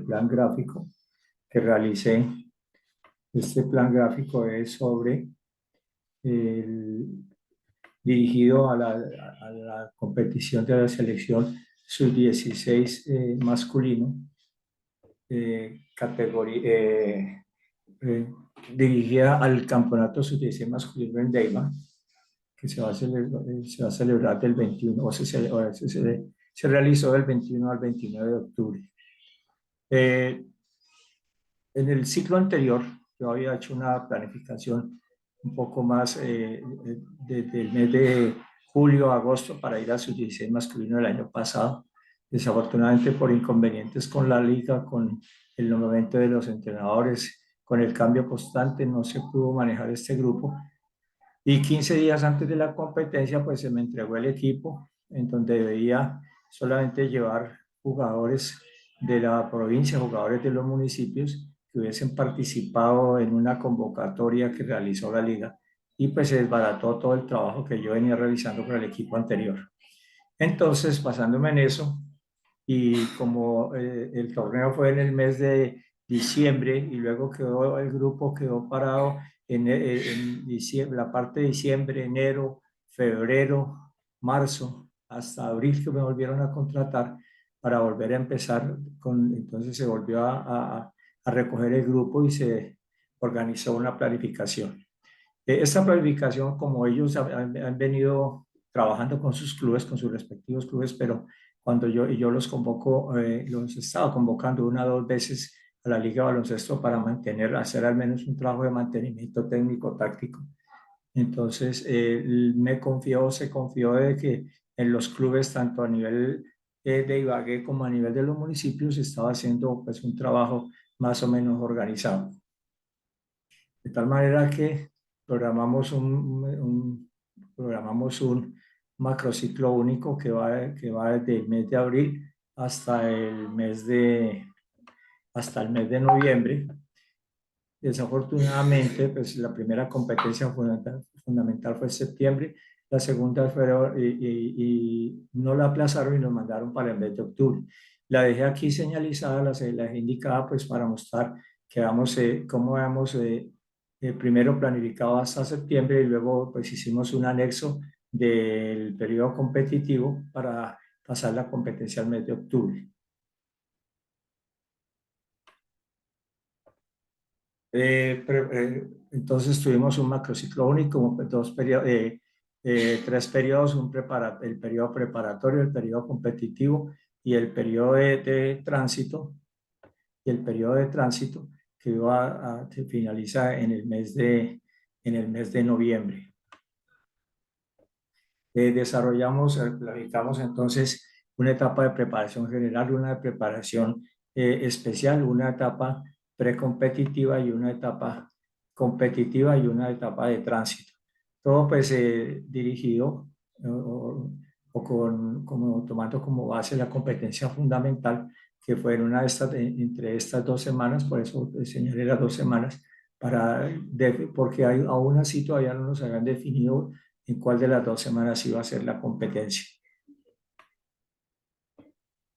plan gráfico que realicé. Este plan gráfico es dirigido a la competición de la selección sub-16 masculino, categoría, dirigida al campeonato sub-16 masculino en Deima, que se va a celebrar del 21, se realizó del 21 al 29 de octubre. En el ciclo anterior, yo había hecho una planificación un poco más desde el mes de julio a agosto para ir a sub-16 masculino del año pasado. Desafortunadamente, por inconvenientes con la liga, con el momento de los entrenadores, con el cambio constante, no se pudo manejar este grupo. Y 15 días antes de la competencia, pues se me entregó el equipo en donde debía solamente llevar jugadores de la provincia, jugadores de los municipios que hubiesen participado en una convocatoria que realizó la liga. Y pues se desbarató todo el trabajo que yo venía realizando con el equipo anterior. Entonces, basándome en eso, y como el torneo fue en el mes de diciembre y luego el grupo quedó parado en diciembre, la parte de diciembre, enero, febrero, marzo, hasta abril que me volvieron a contratar para volver a empezar entonces se volvió a recoger el grupo y se organizó una planificación. Esta planificación, como ellos han venido trabajando con sus clubes, con sus respectivos clubes, pero cuando yo los convoco, los he estado convocando una o dos veces a la Liga de Baloncesto para hacer al menos un trabajo de mantenimiento técnico, táctico. Entonces, se confió de que en los clubes, tanto a nivel de Ibagué como a nivel de los municipios, se estaba haciendo pues un trabajo más o menos organizado. De tal manera que programamos un macrociclo único que va desde el mes de abril hasta el mes de noviembre. Desafortunadamente, pues la primera competencia fundamental fue en septiembre, la segunda fue, y no la aplazaron y nos mandaron para el mes de octubre. La dejé aquí señalizada, la dejé indicada pues para mostrar que cómo vamos primero planificado hasta septiembre y luego pues hicimos un anexo del periodo competitivo para pasar la competencia al mes de octubre. Entonces tuvimos un macrociclo único, tres periodos, el periodo preparatorio, el periodo competitivo y el periodo de tránsito, que finaliza en el mes de noviembre. Planificamos entonces una etapa de preparación general, una de preparación especial, una etapa precompetitiva y una etapa competitiva y una etapa de tránsito. Todo pues dirigido tomando como base la competencia fundamental que fue entre estas 2 semanas, por eso señalé las 2 semanas, porque aún así todavía no nos habían definido en cuál de las 2 semanas iba a ser la competencia.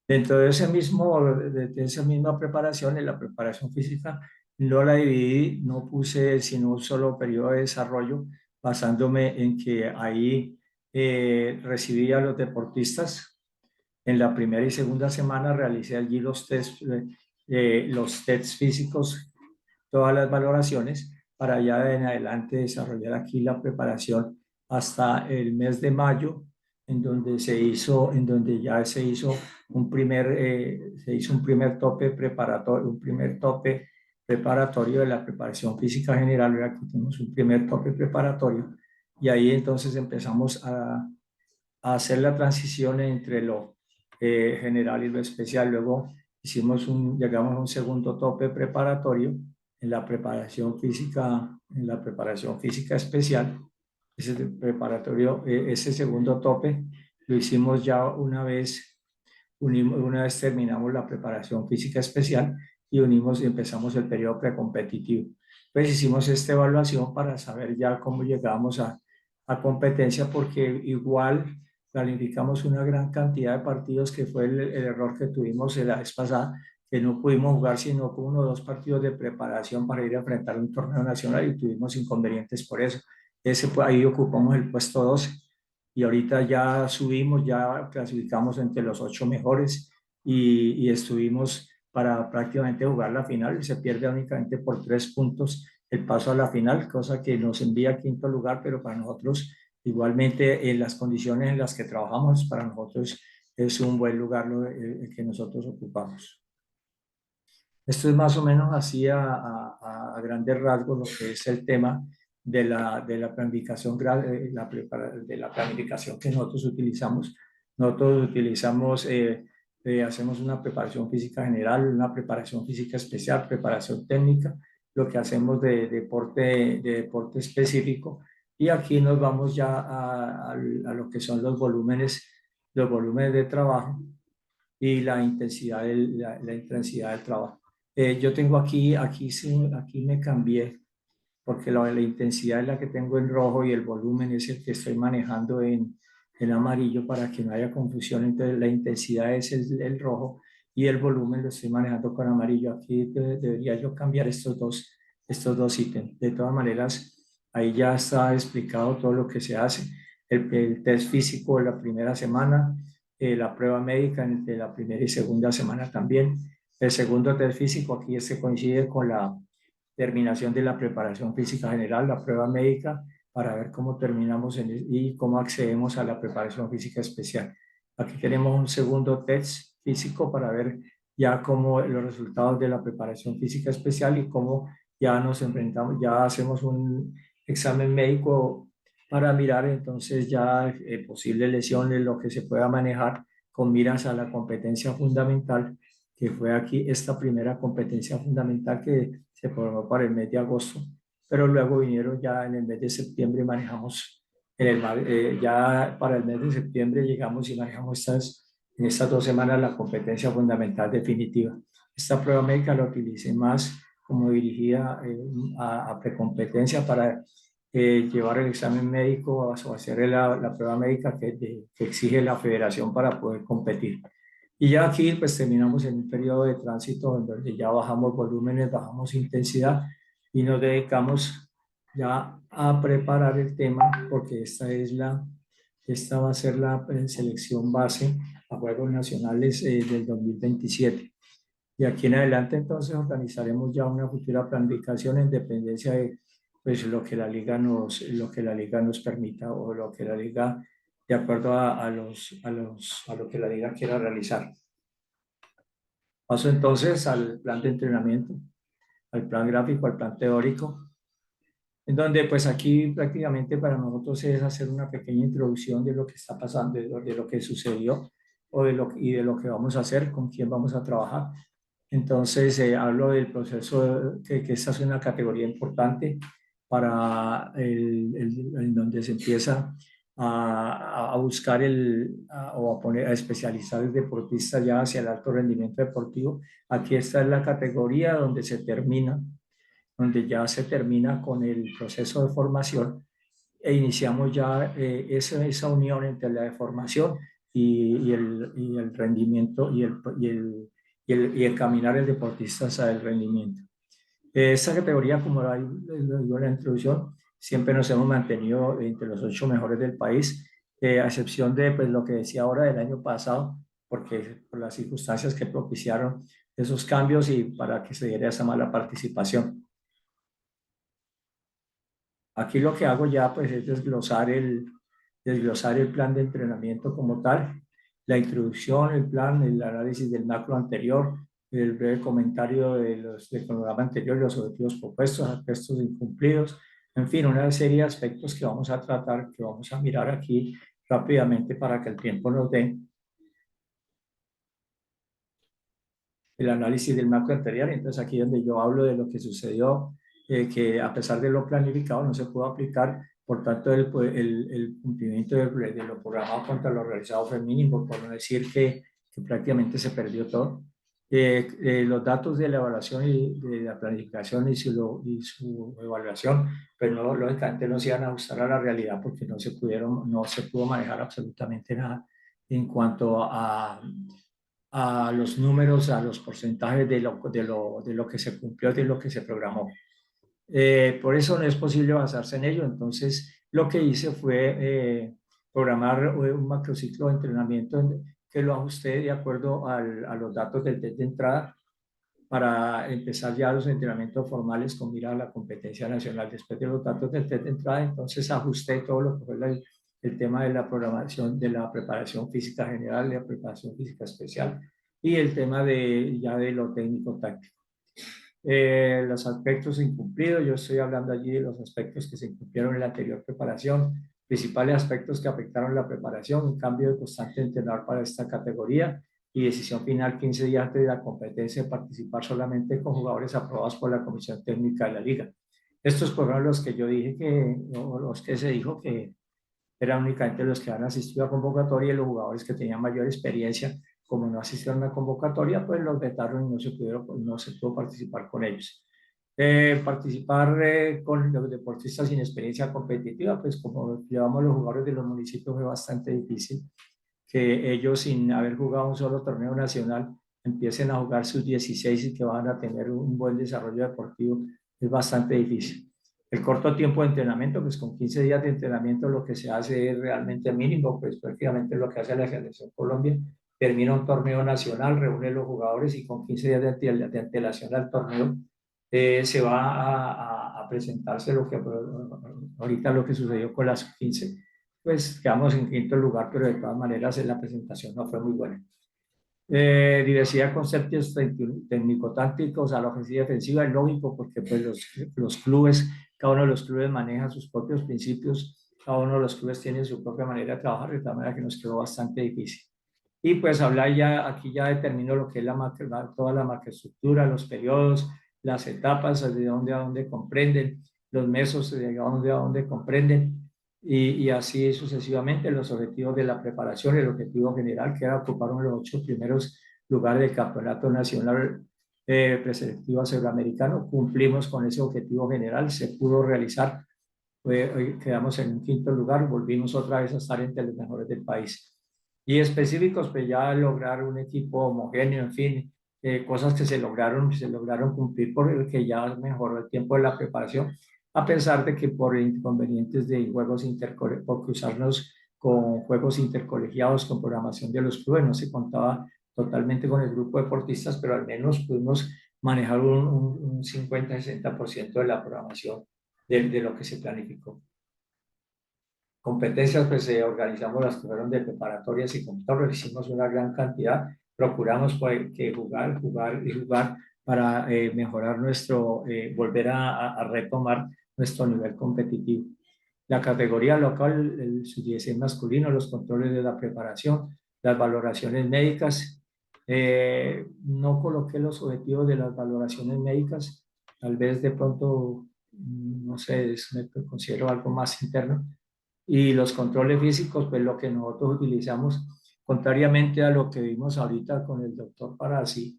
Dentro de esa misma preparación, en la preparación física, no la dividí, no puse sino un solo periodo de desarrollo, basándome en que ahí recibí a los deportistas. En la primera y segunda semana realicé allí los tests físicos, todas las valoraciones, para ya en adelante desarrollar aquí la preparación hasta el mes de mayo, en donde ya se hizo un primer tope preparatorio de la preparación física general. Aquí tenemos un primer tope preparatorio y ahí entonces empezamos a hacer la transición entre lo general y lo especial. Luego llegamos a un segundo tope preparatorio en la preparación física especial. Ese segundo tope lo hicimos ya una vez terminamos la preparación física especial y empezamos el periodo precompetitivo. Pues hicimos esta evaluación para saber ya cómo llegábamos a competencia, porque igual planificamos una gran cantidad de partidos, que fue el error que tuvimos la vez pasada, que no pudimos jugar sino con 1 o 2 partidos de preparación para ir a enfrentar un torneo nacional y tuvimos inconvenientes por eso. Ahí ocupamos el puesto 12 y ahorita ya subimos, ya clasificamos entre los 8 mejores y estuvimos para prácticamente jugar la final y se pierde únicamente por 3 puntos el paso a la final, cosa que nos envía a quinto lugar, pero para nosotros igualmente en las condiciones en las que trabajamos, para nosotros es un buen lugar el que nosotros ocupamos. Esto es más o menos así a grandes rasgos lo que es el tema de la planificación, de la planificación que nosotros utilizamos. Nosotros utilizamos, hacemos una preparación física general, una preparación física especial, preparación técnica, lo que hacemos de deporte específico. Y aquí nos vamos ya a lo que son los volúmenes de trabajo y la intensidad del trabajo. Yo tengo aquí, sí, aquí me cambié, porque la intensidad es la que tengo en rojo y el volumen es el que estoy manejando en amarillo para que no haya confusión. Entonces, la intensidad es el rojo y el volumen lo estoy manejando con amarillo. Aquí debería yo cambiar estos dos ítems. De todas maneras, ahí ya está explicado todo lo que se hace. El test físico de la primera semana, la prueba médica de la primera y segunda semana también. El segundo test físico aquí se coincide con la terminación de la preparación física general, la prueba médica, para ver cómo terminamos y cómo accedemos a la preparación física especial. Aquí tenemos un segundo test físico para ver ya cómo los resultados de la preparación física especial y cómo ya nos enfrentamos, ya hacemos un examen médico para mirar entonces ya posibles lesiones, lo que se pueda manejar con miras a la competencia fundamental, que fue aquí esta primera competencia fundamental que se programó para el mes de agosto, pero luego vinieron ya en el mes de septiembre y manejamos, ya para el mes de septiembre llegamos y manejamos en estas 2 semanas la competencia fundamental definitiva. Esta prueba médica la utilicé más como dirigida a precompetencia para llevar el examen médico o hacer la prueba médica que exige la federación para poder competir. Y ya aquí pues terminamos en un periodo de tránsito en donde ya bajamos volúmenes, bajamos intensidad y nos dedicamos ya a preparar el tema porque esta va a ser la selección base a Juegos Nacionales del 2027. Y aquí en adelante entonces organizaremos ya una futura planificación en dependencia de pues, lo que la liga nos permita o lo que la liga, de acuerdo a lo que la liga quiera realizar. Paso entonces al plan de entrenamiento, al plan gráfico, al plan teórico, en donde pues aquí prácticamente para nosotros es hacer una pequeña introducción de lo que está pasando, de lo que sucedió y de lo que vamos a hacer, con quién vamos a trabajar. Entonces, hablo del proceso, que esta es una categoría importante para en donde se empieza a buscar o a poner a especializar el deportista ya hacia el alto rendimiento deportivo. Aquí está la categoría donde ya se termina con el proceso de formación e iniciamos ya esa unión entre la deformación y el rendimiento y el caminar el deportista hacia el rendimiento. Esta categoría, como lo digo en la introducción, siempre nos hemos mantenido entre los 8 mejores del país, a excepción de pues, lo que decía ahora del año pasado, porque por las circunstancias que propiciaron esos cambios y para que se diera esa mala participación. Aquí lo que hago ya pues es desglosar el plan de entrenamiento como tal, la introducción, el plan, el análisis del macro anterior, el breve comentario del programa anterior, los objetivos propuestos, aspectos incumplidos, en fin, una serie de aspectos que vamos a tratar, que vamos a mirar aquí rápidamente para que el tiempo nos dé. El análisis del macro anterior, entonces aquí donde yo hablo de lo que sucedió, que a pesar de lo planificado no se pudo aplicar, por tanto el cumplimiento de lo programado contra lo realizado fue mínimo, por no decir que prácticamente se perdió todo. Los datos de la evaluación y de la planificación y su evaluación, pues no, lógicamente no se iban a ajustar a la realidad porque no se pudo manejar absolutamente nada en cuanto a los números, a los porcentajes de lo que se cumplió, de lo que se programó. Por eso no es posible basarse en ello. Entonces, lo que hice fue programar un macrociclo de entrenamiento que lo ajusté de acuerdo a los datos del test de entrada para empezar ya los entrenamientos formales con mira a la competencia nacional. Después de los datos del test de entrada, entonces ajusté todo lo que fue el tema de la programación, de la preparación física general, de la preparación física especial y el tema ya de lo técnico táctico. Los aspectos incumplidos, yo estoy hablando allí de los aspectos que se incumplieron en la anterior preparación, principales aspectos que afectaron la preparación, un cambio de constante entrenador para esta categoría y decisión final 15 días antes de la competencia de participar solamente con jugadores aprobados por la Comisión Técnica de la Liga. Estos fueron los que yo dije o los que se dijo que eran únicamente los que han asistido a convocatoria y los jugadores que tenían mayor experiencia, como no asistieron a convocatoria, pues los vetaron y no se pudo participar con ellos. Participar con los deportistas sin experiencia competitiva, pues como llevamos los jugadores de los municipios fue bastante difícil que ellos sin haber jugado un solo torneo nacional empiecen a jugar sus 16 y que van a tener un buen desarrollo deportivo, es bastante difícil. El corto tiempo de entrenamiento, pues con 15 días de entrenamiento lo que se hace es realmente mínimo, pues prácticamente lo que hace la Selección Colombia, termina un torneo nacional, reúne los jugadores y con 15 días de antelación al torneo se va a presentarse lo que ahorita lo que sucedió con las 15, pues quedamos en quinto lugar, pero de todas maneras la presentación no fue muy buena. Diversidad de conceptos técnico-tácticos a la ofensiva y defensiva es lógico porque pues los clubes, cada uno de los clubes maneja sus propios principios, cada uno de los clubes tiene su propia manera de trabajar, de tal manera que nos quedó bastante difícil. Y pues hablar ya, aquí ya determino lo que es toda la macroestructura, los periodos, las etapas, de dónde a dónde comprenden, los mesos, de dónde a dónde comprenden, y así sucesivamente los objetivos de la preparación, el objetivo general que era ocupar los 8 primeros lugares del Campeonato Nacional Preselectivo Centroamericano. Cumplimos con ese objetivo general, se pudo realizar, hoy quedamos en un quinto lugar, volvimos otra vez a estar entre los mejores del país. Y específicos, pues ya lograr un equipo homogéneo, en fin, cosas que se lograron cumplir porque ya mejoró el tiempo de la preparación, a pesar de que por inconvenientes de juegos por cruzarnos con juegos intercolegiados, con programación de los clubes, no se contaba totalmente con el grupo de deportistas, pero al menos pudimos manejar un 50-60% de la programación de lo que se planificó. Competencias, pues organizamos las que fueron de preparatorias y computadoras, hicimos una gran cantidad, procuramos pues, que jugar para mejorar volver a retomar nuestro nivel competitivo. La categoría local, el sub-16 masculino, los controles de la preparación, las valoraciones médicas. No coloqué los objetivos de las valoraciones médicas, tal vez de pronto, no sé, me considero algo más interno, y los controles físicos, pues lo que nosotros utilizamos, contrariamente a lo que vimos ahorita con el doctor Parasi,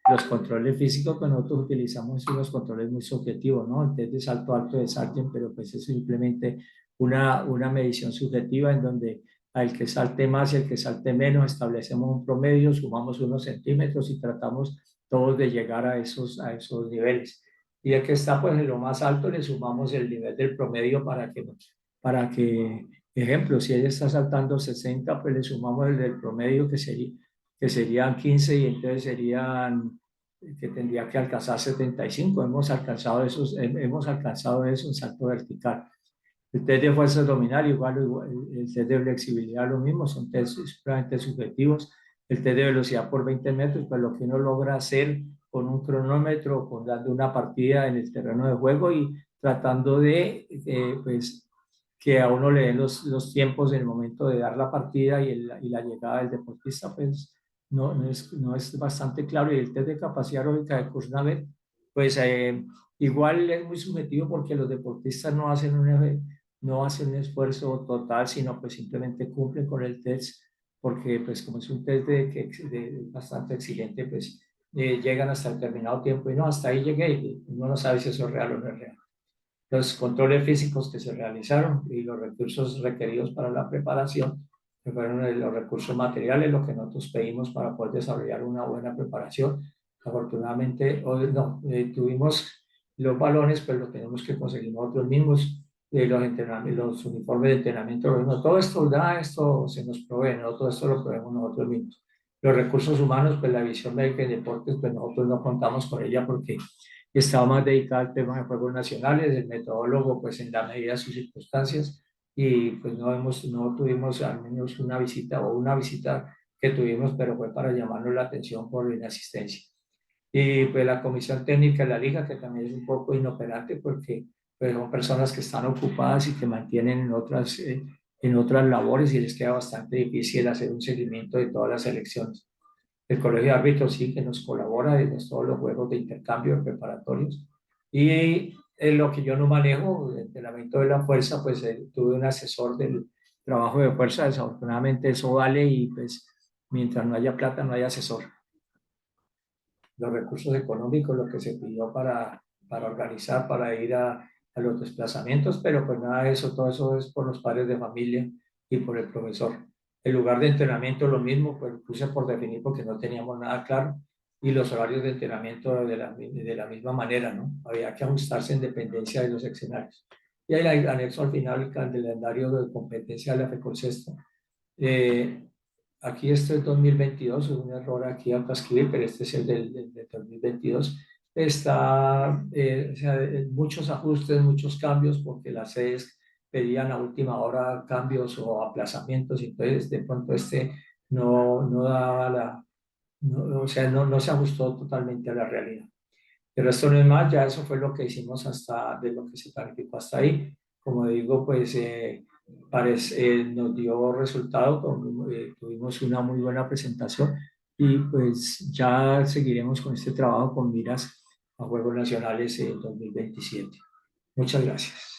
los controles físicos que nosotros utilizamos son los controles muy subjetivos, ¿no? El test de salto alto de Sargent, pero pues es simplemente una medición subjetiva en donde al que salte más y el que salte menos establecemos un promedio, sumamos unos centímetros y tratamos todos de llegar a esos niveles. Y el que está pues en lo más alto le sumamos el nivel del promedio ejemplo, si ella está saltando 60, pues le sumamos el del promedio que serían 15 y entonces que tendría que alcanzar 75. Hemos alcanzado eso en salto vertical. El test de fuerza abdominal, igual el test de flexibilidad, lo mismo, son test puramente subjetivos. El test de velocidad por 20 metros, pues lo que uno logra hacer con un cronómetro, dando una partida en el terreno de juego y tratando de, pues, que a uno le den los tiempos en el momento de dar la partida y la llegada del deportista, pues no es bastante claro. Y el test de capacidad aeróbica de Kuznavet, pues igual es muy subjetivo porque los deportistas no hacen un esfuerzo total, sino pues simplemente cumplen con el test, porque pues como es un test bastante exigente, pues llegan hasta determinado tiempo y no, hasta ahí llegué y uno no sabe si eso es real o no es real. Los controles físicos que se realizaron y los recursos requeridos para la preparación, que fueron los recursos materiales, lo que nosotros pedimos para poder desarrollar una buena preparación. Afortunadamente, hoy no, tuvimos los balones, pues lo tenemos que conseguir nosotros mismos, los entrenamientos, los uniformes de entrenamiento, no, todo esto da, esto se nos provee, ¿no? Todo esto lo proveemos nosotros mismos. Los recursos humanos, pues la visión médica y deportes, pues nosotros no contamos con ella porque estaba más dedicada al tema de Juegos Nacionales, el metodólogo, pues en la medida de sus circunstancias, y pues no tuvimos al menos una visita o una visita que tuvimos, pero fue para llamarnos la atención por la inasistencia. Y pues la comisión técnica de la liga, que también es un poco inoperante porque pues, son personas que están ocupadas y que mantienen en otras labores y les queda bastante difícil hacer un seguimiento de todas las elecciones. El colegio de árbitros sí que nos colabora en todos los juegos de intercambio preparatorios. Y en lo que yo no manejo, el entrenamiento de la fuerza, pues tuve un asesor del trabajo de fuerza, desafortunadamente eso vale y pues mientras no haya plata no hay asesor. Los recursos económicos, lo que se pidió para organizar, para ir a los desplazamientos, pero pues nada de eso, todo eso es por los padres de familia y por el profesor. El lugar de entrenamiento, lo mismo, pues puse por definir porque no teníamos nada claro y los horarios de entrenamiento de la misma manera, ¿no? Había que ajustarse en dependencia de los escenarios. Y ahí el anexo al final el calendario de competencia de la FECONCESTA. Eh, Aquí este es 2022, es un error aquí al escribir, pero este es el del 2022. Está, o sea, muchos ajustes, muchos cambios, porque las sedes pedían a última hora cambios o aplazamientos, y entonces de pronto no daba o sea, no se ajustó totalmente a la realidad. Pero esto no es más, ya eso fue lo que hicimos hasta, de lo que se planificó hasta ahí. Como digo, pues nos dio resultado, tuvimos una muy buena presentación y pues ya seguiremos con este trabajo con miras a Juegos Nacionales en 2027. Muchas gracias.